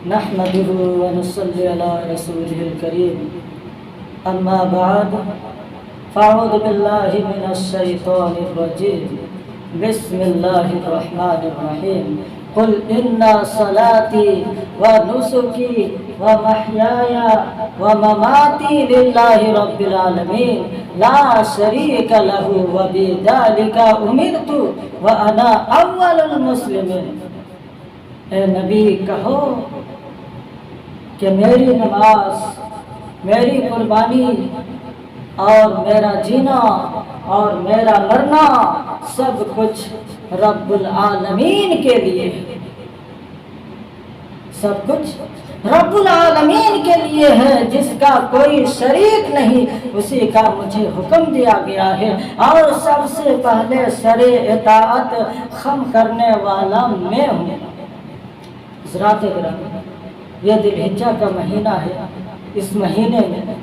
نحمده ونصلي على رسوله الكريم اما بعد فاعوذ بالله من الشيطان الرجيم بسم الله الرحمن الرحيم قل ان صلاتي ونسكي ومحياي ومماتي لله رب العالمين لا شريك له وبذلك امرت وانا اول المسلمين۔ اے نبی کہو کہ میری نماز، میری قربانی اور میرا جینا اور میرا مرنا سب کچھ رب العالمین کے لیے ہے، سب کچھ رب العالمین کے لیے ہے جس کا کوئی شریک نہیں، اسی کا مجھے حکم دیا گیا ہے اور سب سے پہلے سر اطاعت خم کرنے والا میں ہوں۔ حضرات گرامی، یہ ذی الحجہ کا مہینہ ہے، اس مہینے میں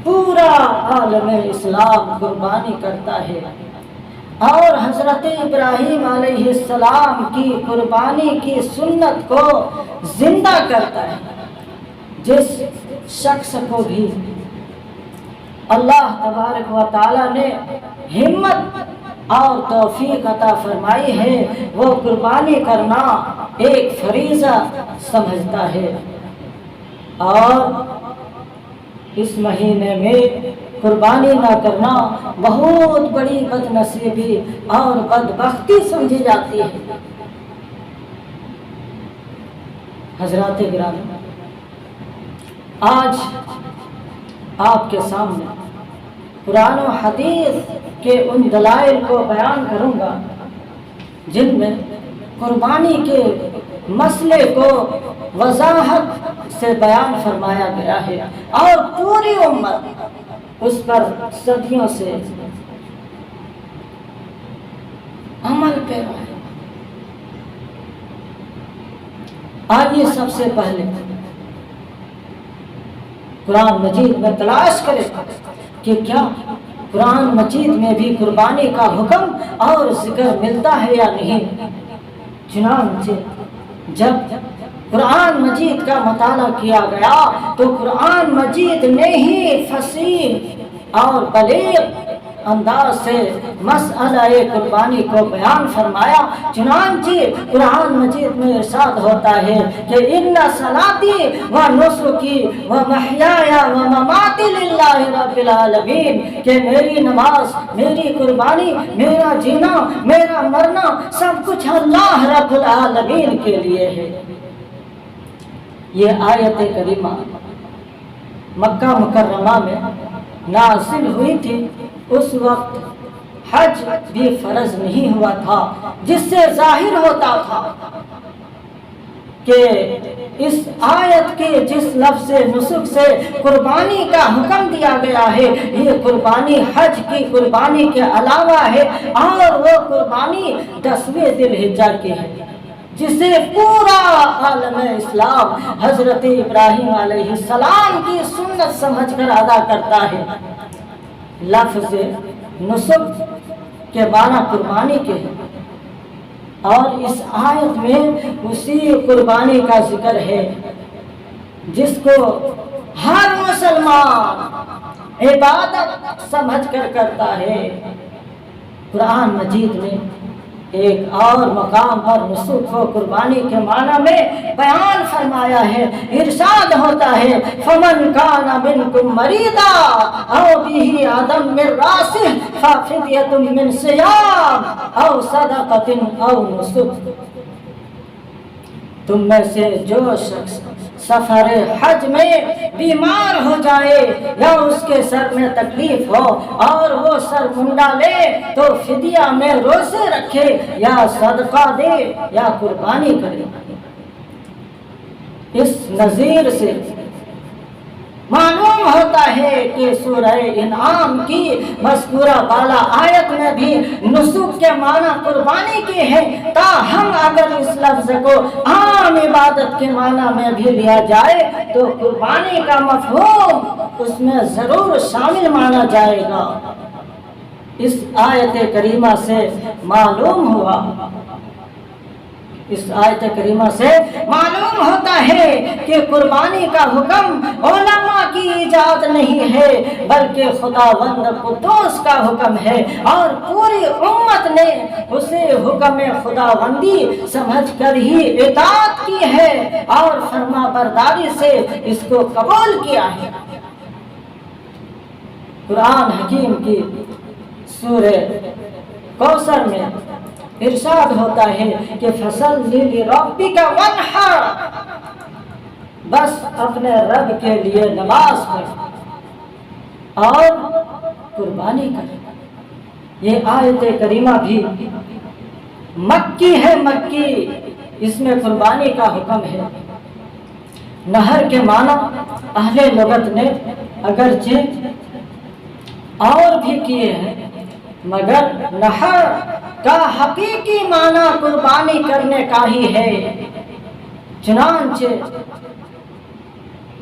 پورا عالم اسلام قربانی کرتا ہے اور حضرت ابراہیم علیہ السلام کی قربانی کی سنت کو زندہ کرتا ہے۔ جس شخص کو بھی اللہ تبارک و تعالی نے ہمت اور توفیق عطا فرمائی ہے، وہ قربانی کرنا ایک فریضہ سمجھتا ہے، اور اس مہینے میں قربانی نہ کرنا بہت بڑی بد نصیبی اور بدبختی سمجھی جاتی ہے۔ حضرات گرامی، آج آپ کے سامنے قرآن و حدیث کے ان دلائل کو بیان کروں گا جن میں قربانی کے مسئلے کو وضاحت سے بیان فرمایا گیا ہے اور پوری امت اس پر صدیوں سے عمل پیرا ہے۔ آئیے سب سے پہلے قرآن مجید میں تلاش کریں کہ کیا قرآن مجید میں بھی قربانی کا حکم اور ذکر ملتا ہے یا نہیں۔ چنانچہ جب قرآن مجید کا مطالعہ کیا گیا تو قرآن مجید نے ہی فصیح اور بلیغ انداز سے مسئلہ قربانی کو بیان فرمایا۔ چنانچہ قرآن مجید میں ارشاد ہوتا ہے کہ ان صلاتی و نسکی و محیای و مماتی للہ رب العالمین، کہ میری نماز، میری قربانی، میرا جینا، میرا مرنا سب کچھ اللہ رب العالمین کے لیے ہے۔ یہ آیت کریمہ مکہ مکرمہ میں نازل ہوئی تھی۔ اس وقت حج بھی فرض نہیں ہوا تھا، جس سے ظاہر ہوتا تھا کہ اس آیت کے جس لفظ نسک سے قربانی کا حکم دیا گیا ہے، یہ قربانی حج کی قربانی کے علاوہ ہے، اور وہ قربانی 10ویں ذی الحجہ کی ہے، جسے پورا عالم اسلام حضرت ابراہیم علیہ السلام کی سنت سمجھ کر ادا کرتا ہے۔ لفظ نسک کے معنی قربانی کے ہیں، اور اس آیت میں اسی قربانی کا ذکر ہے جس کو ہر مسلمان عبادت سمجھ کر کرتا ہے۔ قرآن مجید میں ایک اور مقام پر نسک کو قربانی کے معنی میں بیان فرمایا ہے۔ ارشاد ہوتا ہے فمن کان منکم مریضا او بہ عدم من راسہ ففدیۃ من صیام او صدقۃ او نسک، تم میں سے جو شخص سفر حج میں بیمار ہو جائے یا اس کے سر میں تکلیف ہو اور وہ سر منڈا لے تو فدیہ میں روزے رکھے یا صدقہ دے یا قربانی کرے۔ اس نظیر سے معلوم ہوتا ہے کہ سورہ انعام کی مذکورہ بالا آیت میں بھی نسک کے معنی قربانی کے ہیں، تاہم اگر اس لفظ کو عام عبادت کے معنی میں بھی لیا جائے تو قربانی کا مفہوم اس میں ضرور شامل مانا جائے گا۔ اس آیت کریمہ سے معلوم ہوا، اس آیت کریمہ سے معلوم ہوتا ہے کہ قربانی کا حکم علماء کی ایجاد نہیں ہے بلکہ خداوند قدوس کا حکم ہے، اور پوری امت نے اسے حکم خداوندی سمجھ کر ہی اطاعت کی ہے اور فرما برداری سے اس کو قبول کیا ہے۔ قرآن حکیم کی سورہ کوثر میں ارشاد ہوتا ہے کہ فَصَلِّ لِرَبِّكَ وَانْحَرْ، بس اپنے رب کے لیے نماز پڑھ اور قربانی کر۔ یہ آیت کریمہ بھی مکی ہے، مکی، اس میں قربانی کا حکم ہے۔ نہر کے معنی اہل لغت نے اگرچہ اور بھی کیے ہیں، مگر نہر کا حقیقی معنی قربانی کرنے کا ہی ہے۔ چنانچہ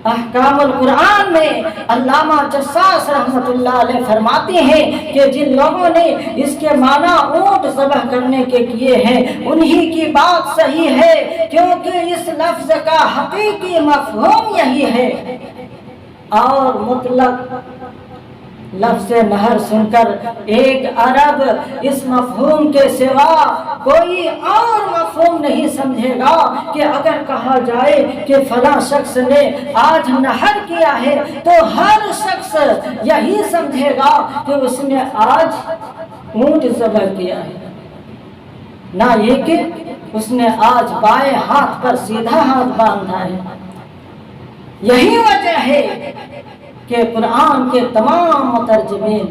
احکام القرآن میں علامہ جساس رحمۃ اللہ علیہ فرماتے ہیں کہ جن لوگوں نے اس کے معنی اونٹ ذبح کرنے کے کیے ہیں انہی کی بات صحیح ہے، کیونکہ اس لفظ کا حقیقی مفہوم یہی ہے، اور مطلق لفظ نہر سن کر ایک عرب اس مفہوم کے سوا کوئی اور مفہوم نہیں سمجھے گا کہ اگر کہا جائے کہ فلاں شخص نے آج نہر کیا ہے تو ہر شخص یہی سمجھے گا کہ اس نے آج اونٹ ذبح کیا ہے، نہ یہ کہ اس نے آج بائیں ہاتھ پر سیدھا ہاتھ باندھا ہے۔ یہی وجہ ہے کہ قرآن کے تمام مترجمین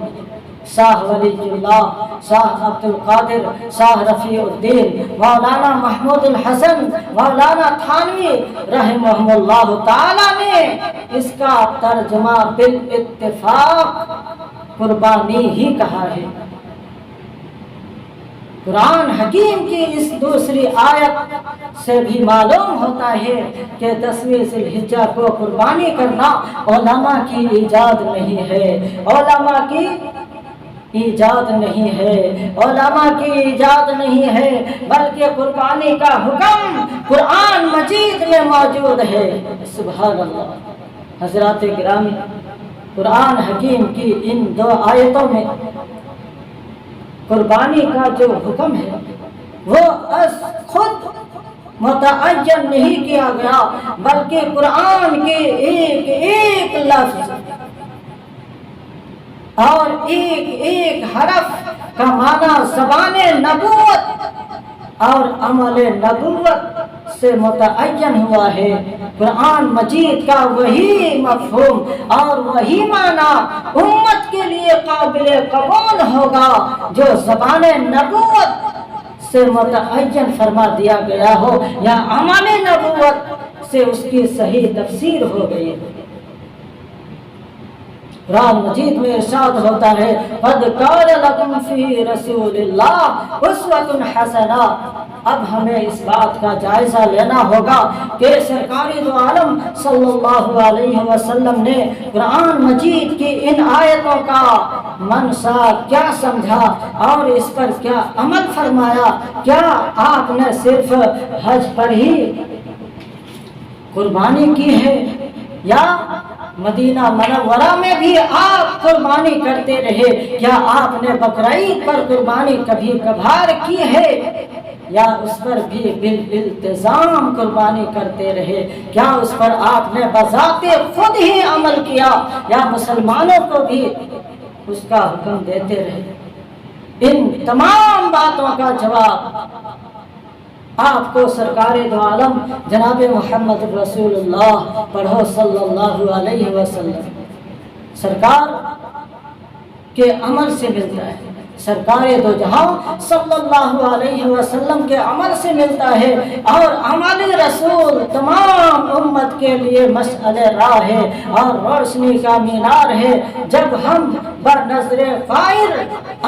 شاہ ولی اللہ، شاہ عبد القادر، شاہ رفیع الدین، مولانا محمود الحسن، مولانا تھانوی رحمہم اللہ تعالی نے اس کا ترجمہ بالاتفاق قربانی ہی کہا ہے۔ قرآن حکیم کی اس دوسری آیت سے بھی معلوم ہوتا ہے کہ 10ویں ذی الحجہ کو قربانی کرنا علماء کی ایجاد نہیں ہے، علماء کی ایجاد نہیں ہے، علماء کی ایجاد نہیں ہے، بلکہ قربانی کا حکم قرآن مجید میں موجود ہے۔ سبحان اللہ۔ حضرات گرامی، قرآن حکیم کی ان 2 آیتوں میں قربانی کا جو حکم ہے وہ خود متعین نہیں کیا گیا، بلکہ قرآن کے ایک ایک لفظ اور ایک ایک حرف کا معنی زبان نبوت اور عمل نبوت سے متعین ہوا ہے۔ قرآن مجید کا وہی مفہوم اور وہی معنی امت کے لیے قابل قبول ہوگا جو زبان نبوت سے متعین فرما دیا گیا ہو یا عمل نبوت سے اس کی صحیح تفسیر ہو گئی ہے۔ قرآن مجید میں ارشاد ہوتا ہے قَدْ كَانَ لَكُمْ فِي رَسُولِ اللَّهِ أُسْوَةٌ حَسَنَةٌ۔ اب ہمیں اس بات کا جائزہ لینا ہوگا کہ سرکار دو عالم صلی اللہ علیہ وسلم نے قرآن مجید کی ان آیتوں کا منشا کیا سمجھا اور اس پر کیا عمل فرمایا۔ کیا آپ نے صرف حج پر ہی قربانی کی ہے یا مدینہ منورہ میں بھی آپ قربانی کرتے رہے؟ کیا آپ نے بقرعید پر قربانی کبھی کبھار کی ہے یا اس پر بھی بالالتزام قربانی کرتے رہے؟ کیا اس پر آپ نے بذات خود ہی عمل کیا یا مسلمانوں کو بھی اس کا حکم دیتے رہے؟ ان تمام باتوں کا جواب آپ کو سرکار دو عالم جناب محمد رسول اللہ پڑھو صلی اللہ علیہ وسلم سرکار کے عمل سے ملتا ہے، سرکار دو جہاں صلی اللہ علیہ وسلم کے عمل سے ملتا ہے، اور عمل رسول تمام امت کے لیے مشعل راہ ہے اور روشنی کا مینار ہے۔ جب ہم بنظر فائر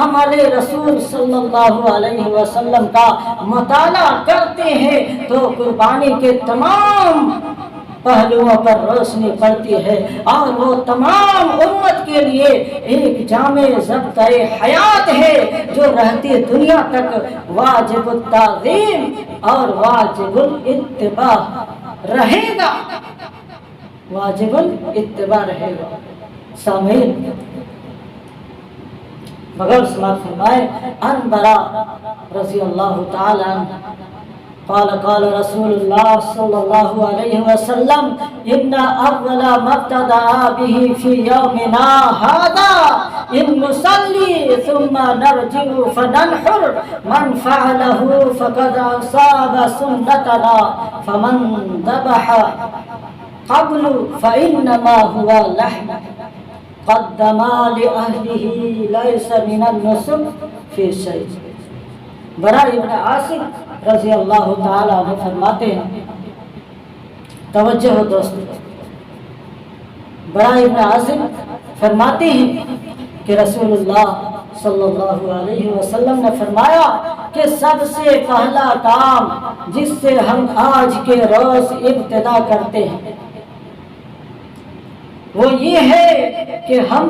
عمل رسول صلی اللہ علیہ وسلم کا مطالعہ کرتے ہیں تو قربانی کے تمام پہلوؤں پر روشنی پڑتی ہے، اور وہ تمام امت کے لیے ایک جامع ضابطۂ حیات ہے جو رہتی دنیا تک واجب التعظیم اور واجب الاتباع رہے گا واجب الاتباع رہے گا۔ سامعین، بغیر سماعت فرمائے ان برا رضی اللہ تعالی عنہ قال قال رسول اللہ صلی اللہ علیہ وسلم ان اول ما ابتدأ به في يومنا هذا ان نصلي ثم نرجع فننحر من فعله فقد اصاب سنتنا فمن ذبح قبل فانما هو لحم قدم لأهله ليس من النسك في شيء۔ برا ابن عاصم رضی اللہ تعالیٰ عنہ فرماتے ہیں، توجہ ہو دوست، برا ابن عاصم فرماتے ہیں کہ رسول اللہ صلی اللہ علیہ وسلم نے فرمایا کہ سب سے پہلا کام جس سے ہم آج کے روز ابتدا کرتے ہیں وہ یہ ہے کہ ہم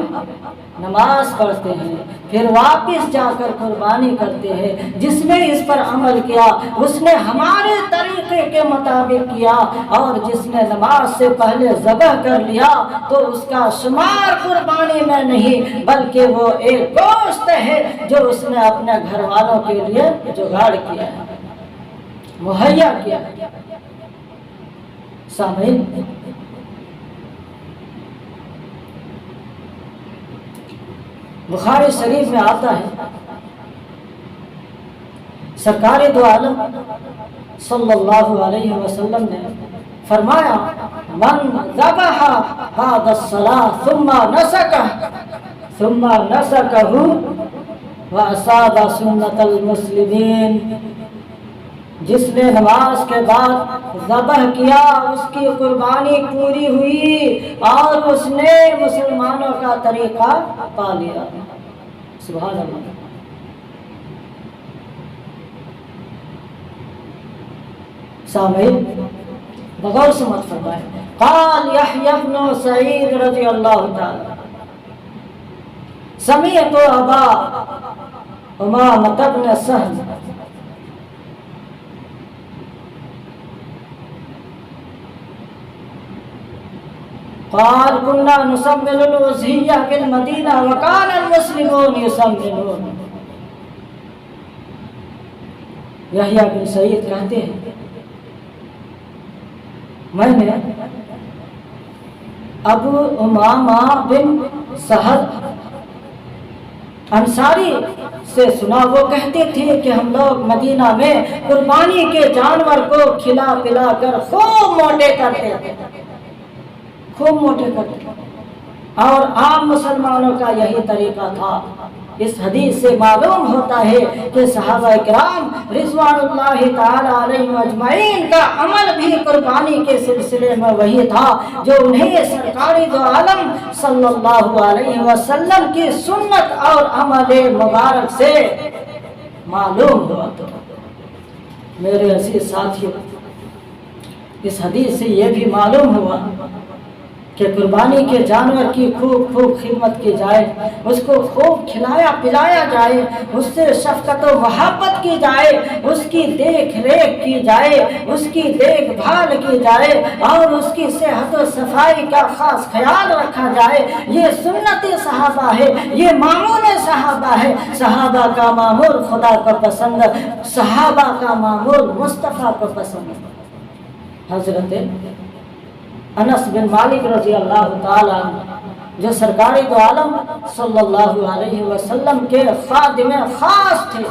نماز پڑھتے ہیں، پھر واپس جا کر قربانی کرتے ہیں۔ جس نے اس پر عمل کیا اس نے ہمارے طریقے کے مطابق کیا، اور جس نے نماز سے پہلے ذبح کر لیا تو اس کا شمار قربانی میں نہیں، بلکہ وہ ایک گوشت ہے جو اس نے اپنے گھر والوں کے لیے جگاڑ کیا ہے، مہیا کیا ہے۔ سامعین، بخاری شریف میں آتا ہے سرکار دو عالم صلی اللہ علیہ وسلم نے فرمایا من ذبح بعد الصلاة ثم نسكه وأصاب سنة المسلمين، جس نے نماز کے بعد ذبح کیا اس کی قربانی پوری ہوئی اور اس نے مسلمانوں کا طریقہ پا لیا۔ سبحان اللہ۔ سامعین، بغور سے مت فرمائے قال یحییٰ بن سعید رضی اللہ تعالی سمعت ابا امامۃ بن سہل قال كنا نسمل الوزهية بالمدينة وكان المسلمون يسملون۔ یحییٰ بن سعید کہتے ہیں میں نے ابو امامہ بن سہل انصاری سے سنا، وہ کہتے تھے کہ ہم لوگ مدینہ میں قربانی کے جانور کو کھلا پلا کر خوب موٹے کرتے تھے، خوب موٹے کرتے، اور عام مسلمانوں کا یہی طریقہ تھا۔ اس حدیث سے معلوم ہوتا ہے کہ صحابہ کرام رضوان اللہ تعالی علیہم اجمعین کا عمل بھی قربانی کے سلسلے میں وہی تھا جو انہیں سرکار دو عالم صلی اللہ علیہ وسلم کی سنت اور عمل مبارک سے معلوم ہوا۔ تو میرے عزیز ساتھیو، اس حدیث سے یہ بھی معلوم ہوا کہ قربانی کے جانور کی خوب خدمت کی جائے، اس کو خوب کھلایا پلایا جائے، اس سے شفقت و محبت کی جائے، اس کی دیکھ ریکھ کی جائے، اس کی دیکھ بھال کی جائے، اور اس کی صحت و صفائی کا خاص خیال رکھا جائے۔ یہ سنت صحابہ ہے، یہ معمول صحابہ ہے۔ صحابہ کا معمول خدا کو پسند، صحابہ کا معمول مصطفیٰ کو پسند۔ حضرت انس بن مالک رضی اللہ تعالی عنہ جو سرکار دو عالم صلی اللہ علیہ وسلم کے خادم خاص تھے،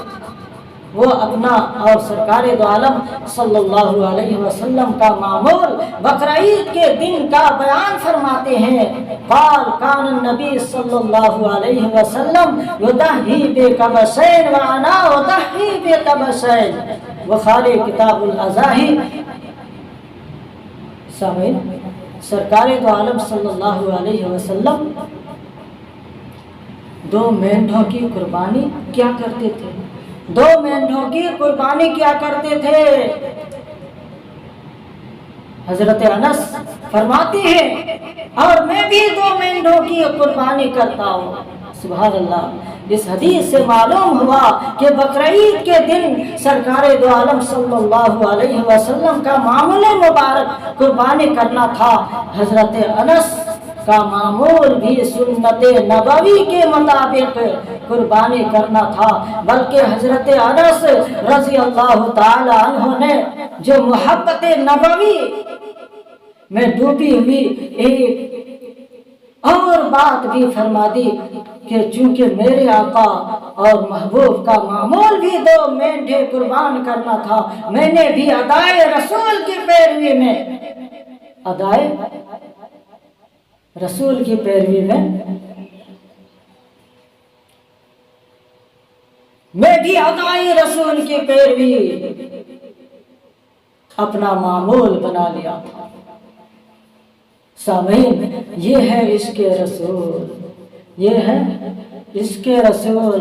وہ اپنا اور سرکار دو عالم صلی اللہ علیہ وسلم کا معمول بقرعید کے دن کا بیان فرماتے ہیں۔ قال کان النبی صلی اللہ علیہ وسلم یضحی بکبشین وانا اضحی بکبشین، بخاری کتاب الاضاحی۔ سامعین، سرکار دو عالم صلی اللہ علیہ وسلم 2 مینڈھوں کی قربانی کیا کرتے تھے؟ 2 مینڈھوں کی قربانی کیا کرتے تھے؟ حضرت انس فرماتے ہیں اور میں بھی 2 مینڈھوں کی قربانی کرتا ہوں۔ سبحان اللہ۔ اس حدیث سے معلوم ہوا کہ بقرعید کے دن سرکار دو عالم صلی اللہ علیہ وسلم کا معمول مبارک قربانی کرنا تھا۔ حضرت انس کا معمول بھی سنت نبوی کے مطابق قربانی کرنا تھا، بلکہ حضرت انس رضی اللہ تعالی عنہ نے جو محبت نبوی میں ڈوبی ہوئی ایک اور بات بھی فرما دی کہ چونکہ میرے آقا اور محبوب کا معمول بھی 2 مینڈھے قربان کرنا تھا، میں نے بھی ادائے رسول کی پیروی میں ادائے رسول کی پیروی میں بھی ادائے رسول کی پیروی اپنا معمول بنا لیا تھا۔ سامعین، یہ ہے عشق رسول، یہ ہے عشق رسول،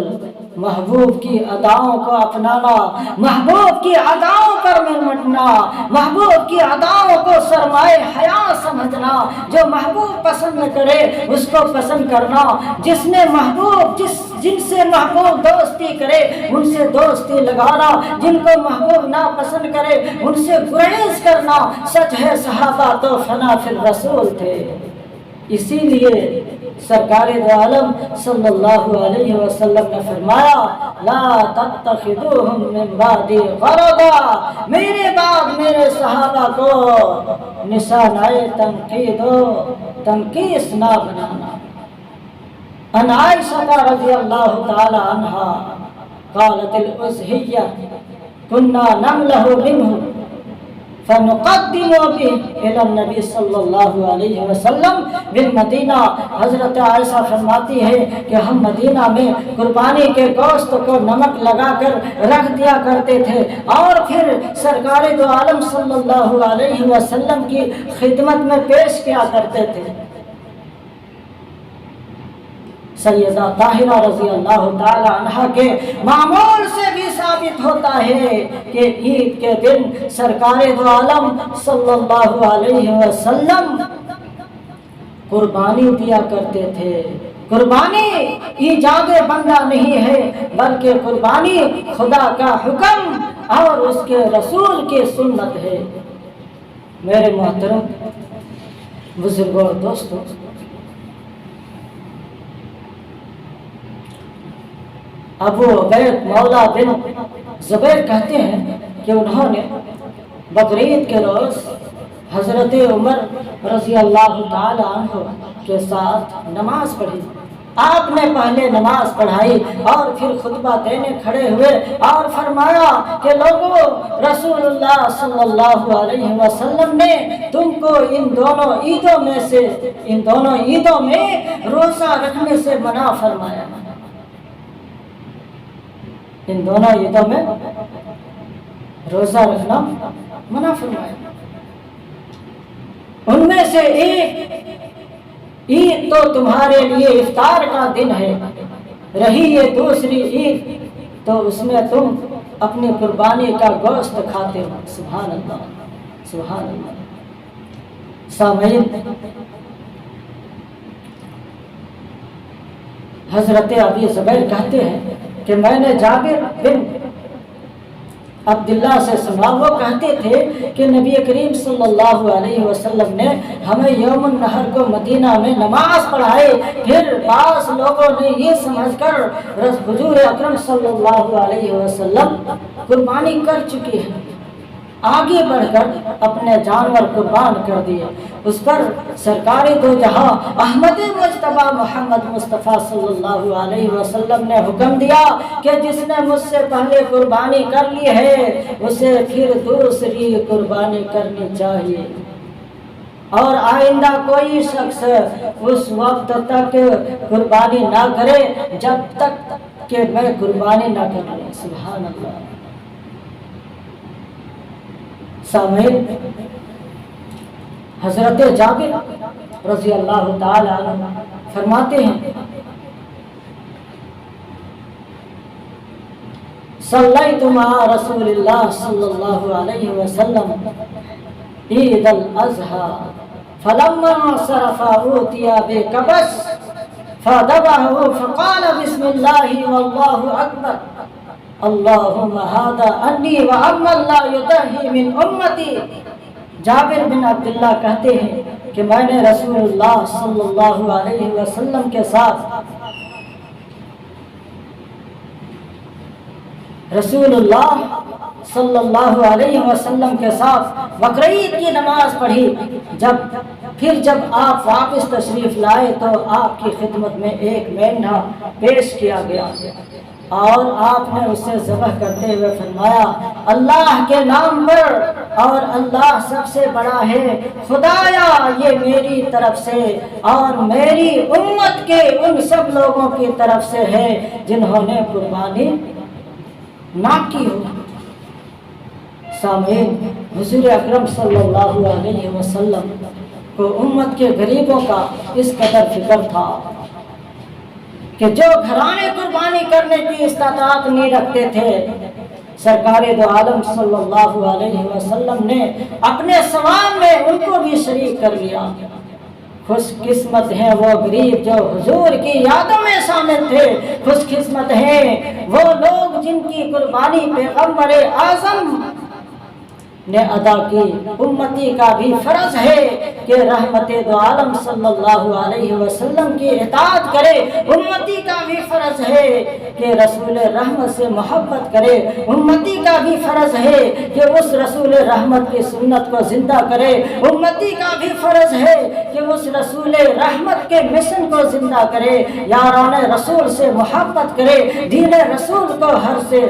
محبوب کی اداؤں کو اپنانا، محبوب کی اداؤں پر مٹنا، محبوب کی اداؤں کو سرمائے حیات سمجھنا، جو محبوب پسند کرے اس کو پسند کرنا، جس نے محبوب جن سے محبوب دوستی کرے ان سے دوستی لگانا، جن کو محبوب ناپسند کرے ان سے گریز کرنا۔ سچ ہے صحابہ تو فنا فی الرسول تھے، اسی لیے سرکار دو عالم صلی اللہ علیہ وسلم نے فرمایا لا تتخذوہم من بعدی غرضا، میرے بعد میرے صحابہ کو نشانۂ تنقید و تنقیس نہ بنانا۔ ان عائشہ رضی اللہ تعالی عنہا قالت الازہیہ کنا نملہ منہ فنقدم به الى النبی صلی اللہ علیہ وسلم بالمدینہ۔ حضرت عائشہ فرماتی ہے کہ ہم مدینہ میں قربانی کے گوشت کو نمک لگا کر رکھ دیا کرتے تھے اور پھر سرکار دو عالم صلی اللہ علیہ وسلم کی خدمت میں پیش کیا کرتے تھے۔ سیدہ طاہرہ رضی اللہ تعالی عنہ کے معمول سے بھی ثابت ہوتا ہے کہ عید کے دن سرکار دو عالم صلی اللہ علیہ وسلم قربانی دیا کرتے تھے۔ قربانی ایجاد بندہ نہیں ہے بلکہ قربانی خدا کا حکم اور اس کے رسول کی سنت ہے۔ میرے محترم بزرگوں اور دوستوں، ابو عبید مولا بن زبیر کہتے ہیں کہ انہوں نے بقرعید کے روز حضرت عمر رضی اللہ تعالی عنہ کے ساتھ نماز پڑھی۔ آپ نے پہلے نماز پڑھائی اور پھر خطبہ دینے کھڑے ہوئے اور فرمایا کہ لوگوں، رسول اللہ صلی اللہ علیہ وسلم نے تم کو ان دونوں عیدوں میں روزہ رکھنے سے منع فرمایا، ان دونوں عیدوں میں روزہ رکھنا منع فرمایا۔ ان میں سے ایک عید تو تمہارے لیے افطار کا دن ہے، رہی یہ دوسری عید تو اس میں تم اپنی قربانی کا گوشت کھاتے ہو۔ سبحان اللہ، سبحان اللہ۔ سامعین، حضرت ابی زبیر کہتے ہیں کہ میں نے جابر بن عبداللہ سے سنا، وہ کہتے تھے کہ نبی کریم صلی اللہ علیہ وسلم نے ہمیں یوم النحر کو مدینہ میں نماز پڑھائی، پھر بعض لوگوں نے یہ سمجھ کر حضور اکرم صلی اللہ علیہ وسلم قربانی کر چکی ہے، آگے بڑھ کر اپنے جانور قربان کر دیے۔ اس پر سرکار دو جہاں احمد مجتبی محمد مصطفیٰ صلی اللہ علیہ وسلم نے حکم دیا کہ جس نے مجھ سے پہلے قربانی کر لی ہے اسے پھر دوسری قربانی کرنی چاہیے، اور آئندہ کوئی شخص اس وقت تک قربانی نہ کرے جب تک کہ میں قربانی نہ کروں۔ سبحان اللہ۔ سامعین، حضرت جابر رضی اللہ تعالی عنہ فرماتے ہیں صلیت مع رسول اللہ صلی اللہ علیہ وسلم عید الاضحیٰ فلما صرف اوتیا بکبش فذبحه فقال بسم الله والله أكبر اللهم هذا عني وعمن لا يضحي من امتی۔ جابر بن عبداللہ کہتے ہیں کہ میں نے رسول اللہ صلی اللہ علیہ وسلم کے ساتھ صلی اللہ علیہ وسلم کے ساتھ بقرعید کی نماز پڑھی۔ جب آپ واپس تشریف لائے تو آپ کی خدمت میں ایک مینڈھا پیش کیا گیا اور آپ نے اسے ذبح کرتے ہوئے فرمایا اللہ کے نام پر اور اللہ سب سے بڑا ہے، خدایا یہ میری طرف سے اور میری امت کے ان سب لوگوں کی طرف سے ہے جنہوں نے قربانی نہ کی ہو۔ سامعین، حضور اکرم صلی اللہ علیہ وسلم کو امت کے غریبوں کا اس قدر فکر تھا کہ جو گھرانے قربانی کرنے کی استطاعت نہیں رکھتے تھے، سرکار دو عالم صلی اللہ علیہ وسلم نے اپنے ثواب میں ان کو بھی شریک کر لیا۔ خوش قسمت ہیں وہ غریب جو حضور کی یادوں میں شامل تھے، خوش قسمت ہیں وہ لوگ جن کی قربانی پیغمبر اعظم نے ادا کی۔ امتی کا بھی فرض ہے کہ رحمت دو عالم صلی اللہ علیہ وسلم کی اطاعت کرے، امتی کا بھی فرض ہے کہ رسول رحمت سے محبت کرے، امتی کا بھی فرض ہے کہ اس رسول رحمت کی سنت کو زندہ کرے، امتی کا بھی فرض ہے کہ اس رسول رحمت کے مشن کو زندہ کرے، یاران رسول سے محبت کرے، دین رسول کو ہر سے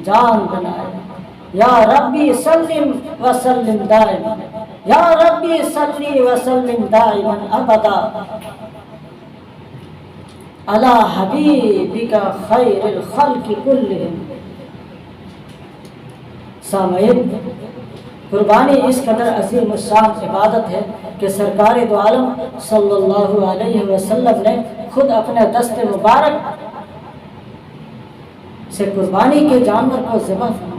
جان بنائے۔ یا ربی سلم وسلم دائما، یا ربی صلی وسلم دائما ابدا علی حبیبک خیر الخلق کلہم۔ سامعین، قربانی اس قدر عظیم الشان عبادت ہے کہ سرکار دو عالم صلی اللہ علیہ وسلم نے خود اپنے دست مبارک سے قربانی کے جانور کو ذبح فرمایا۔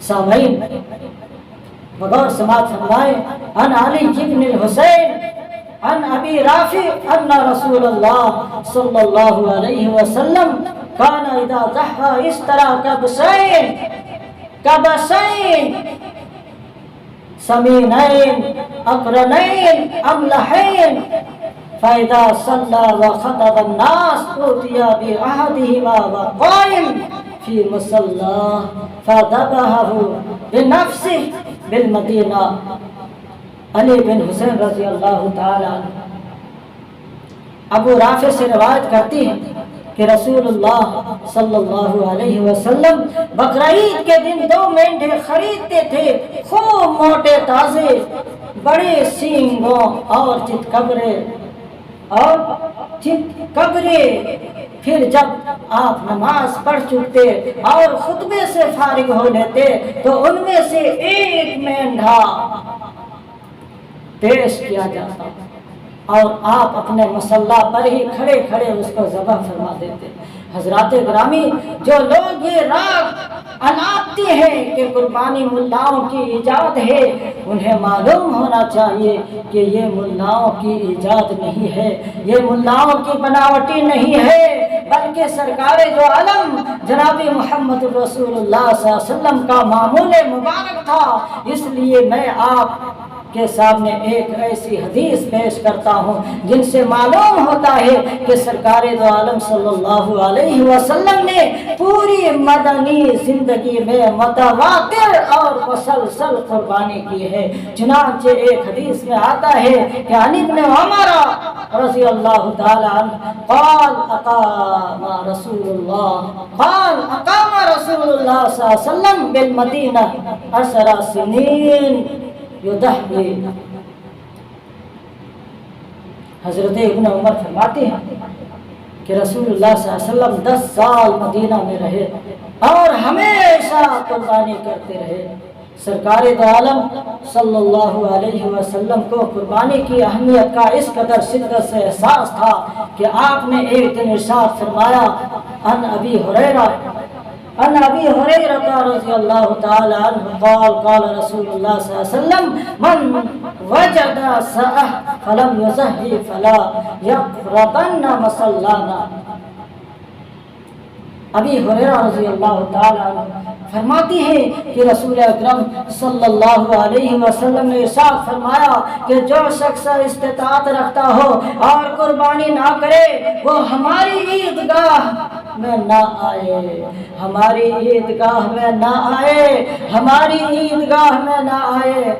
سامعین، بغور سماعت فرمائے ان علی بن الحسین ان ابی رافع ان رسول اللہ صلی اللہ علیہ وسلم کان اذا ضحى اشترى کبشین سمینین اقرنین املحین فإذا صلى وخطب الناس أوتي بأحدهما وقائم في مصلاه فذبحه بنفسه بالمدینہ۔ علی بن حسین رضی اللہ تعالی عنہ ابو رافع سے روایت کرتی ہیں کہ رسول اللہ صلی اللہ علیہ وسلم بقرعید کے دن 2 مینڈھے خریدتے تھے، خوب موٹے تازے، بڑے سینگوں اور چتکبرے۔ پھر جب آپ نماز پڑھ چکتے اور خطبے سے فارغ ہو لیتے تو ان میں سے ایک مینڈھا پیش کیا جاتا اور آپ اپنے مصلی پر ہی کھڑے کھڑے اس کو ذبح فرما دیتے۔ حضرات گرامی، جو لوگ یہ راگ اناپتے ہیں کہ قربانی ملاؤں کی ایجاد ہے، انہیں معلوم ہونا چاہیے کہ یہ ملاؤں کی ایجاد نہیں ہے، یہ ملاؤں کی بناوٹی نہیں ہے، بلکہ سرکار دو عالم جناب محمد رسول اللہ صلی اللہ علیہ وسلم کا معمول مبارک تھا۔ اس لیے میں آپ کے سامنے ایک ایسی حدیث پیش کرتا ہوں جن سے معلوم ہوتا ہے کہ سرکار دو عالم صلی اللہ علیہ وسلم نے پوری مدنی زندگی میں متواتر اور مسلسل قربانی کی ہے۔ چنانچہ ایک حدیث میں آتا ہے کہ عن ابن عمر رضی اللہ تعالی عنہ قال اقام رسول اللہ صلی اللہ علیہ وسلم بالمدینہ 10 سنین یضحی۔ حضرت ابن عمر فرماتے ہیں کہ رسول اللہ صلی اللہ علیہ وسلم 10 سال مدینہ میں رہے اور ہمیشہ قربانی کرتے رہے۔ سرکار دو عالم صلی اللہ علیہ وسلم کو قربانی کی اہمیت کا اس قدر شدت سے احساس تھا کہ آپ نے ایک دن ارشاد فرمایا ان ابی ہریرہ عن ابی ہریرہ رضی اللہ تعالی عنہ قال قال رسول اللہ صلی اللہ علیہ وسلم من وجد سعہ فلم یزہی فلا یقربن مصلانا۔ ابی ہریرہ رضی اللہ تعالی عنہ فرماتی ہیں کہ رسول اکرم صلی اللہ علیہ وسلم نے ارشاد فرمایا کہ جو شخص استطاعت رکھتا ہو اور قربانی نہ کرے وہ ہماری عیدگاہ میں نہ آئے، ہماری عیدگاہ میں نہ آئے، ہماری عیدگاہ میں نہ آئے۔